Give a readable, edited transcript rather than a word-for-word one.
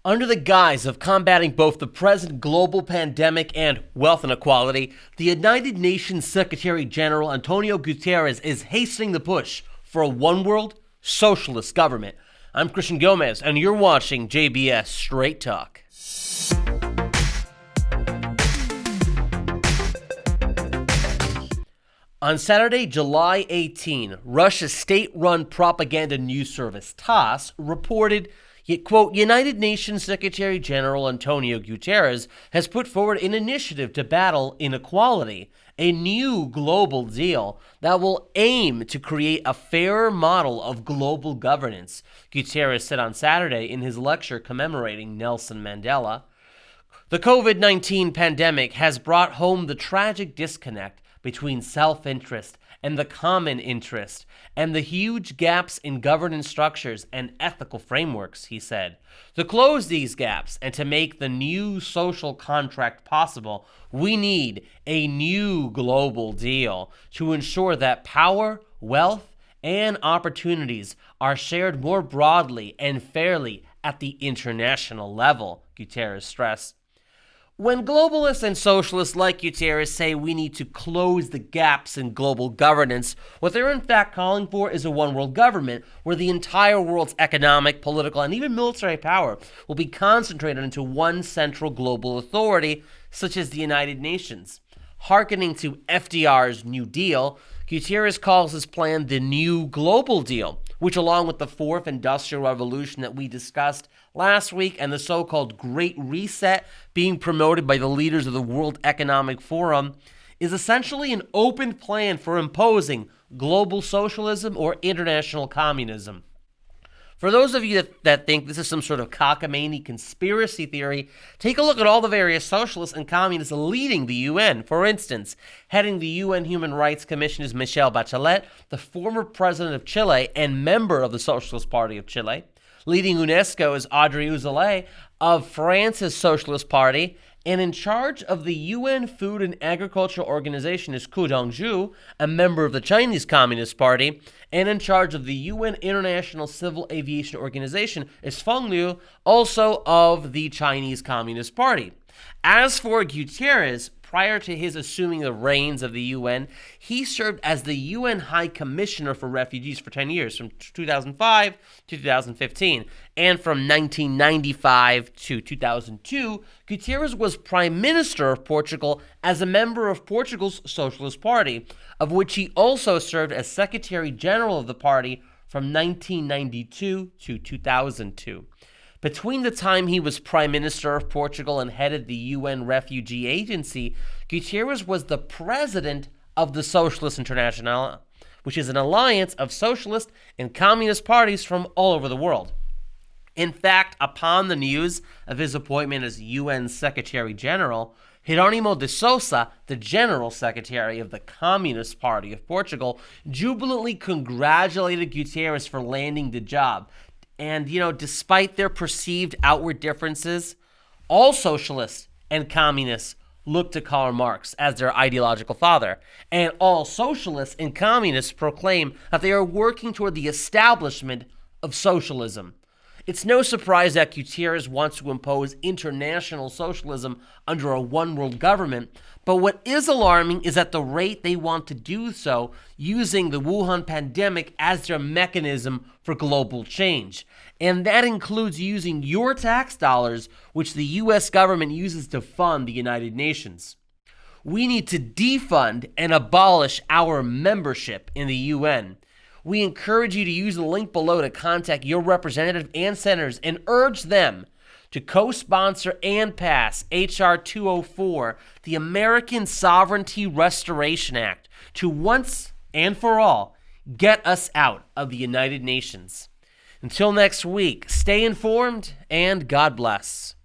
Under the guise of combating both the present global pandemic and wealth inequality, the United Nations Secretary General António Guterres is hastening the push for a one-world, socialist government. I'm Christian Gomez, and you're watching JBS Straight Talk. On Saturday, July 18, Russia's state-run propaganda news service TASS reported, quote, United Nations Secretary General António Guterres has put forward an initiative to battle inequality, a new global deal that will aim to create a fairer model of global governance, Guterres said on Saturday in his lecture commemorating Nelson Mandela. The COVID-19 pandemic has brought home the tragic disconnect between self-interest and the common interest, and the huge gaps in governance structures and ethical frameworks, he said. To close these gaps and to make the new social contract possible, we need a new global deal to ensure that power, wealth, and opportunities are shared more broadly and fairly at the international level, Guterres stressed. When globalists and socialists like Guterres say we need to close the gaps in global governance, what they're in fact calling for is a one-world government where the entire world's economic, political, and even military power will be concentrated into one central global authority, such as the United Nations. Hearkening to FDR's New Deal, Guterres calls his plan the New Global Deal, which, along with the Fourth Industrial Revolution that we discussed last week and the so-called Great Reset being promoted by the leaders of the World Economic Forum, is essentially an open plan for imposing global socialism or international communism. For those of you that think this is some sort of cockamamie conspiracy theory, take a look at all the various socialists and communists leading the UN. For instance, heading the UN Human Rights Commission is Michelle Bachelet, the former president of Chile and member of the Socialist Party of Chile. Leading UNESCO is Audrey Azoulay of France's Socialist Party, and in charge of the UN Food and Agriculture Organization is Ku Dongju, a member of the Chinese Communist Party, and in charge of the UN International Civil Aviation Organization is Feng Liu, also of the Chinese Communist Party. As for Guterres, prior to his assuming the reins of the UN, he served as the UN High Commissioner for Refugees for 10 years, from 2005 to 2015. And from 1995 to 2002, Guterres was Prime Minister of Portugal as a member of Portugal's Socialist Party, of which he also served as Secretary General of the party from 1992 to 2002. Between the time he was Prime Minister of Portugal and headed the UN Refugee Agency, Guterres was the president of the Socialist International, which is an alliance of socialist and communist parties from all over the world. In fact, upon the news of his appointment as UN Secretary General, Jerónimo de Sousa, the General Secretary of the Communist Party of Portugal, jubilantly congratulated Guterres for landing the job. And, despite their perceived outward differences, all socialists and communists look to Karl Marx as their ideological father. And all socialists and communists proclaim that they are working toward the establishment of socialism. It's no surprise that Guterres wants to impose international socialism under a one-world government, but what is alarming is at the rate they want to do so using the Wuhan pandemic as their mechanism for global change. And that includes using your tax dollars, which the U.S. government uses to fund the United Nations. We need to defund and abolish our membership in the UN. We encourage you to use the link below to contact your representative and senators and urge them to co-sponsor and pass H.R. 204, the American Sovereignty Restoration Act, to once and for all get us out of the United Nations. Until next week, stay informed and God bless.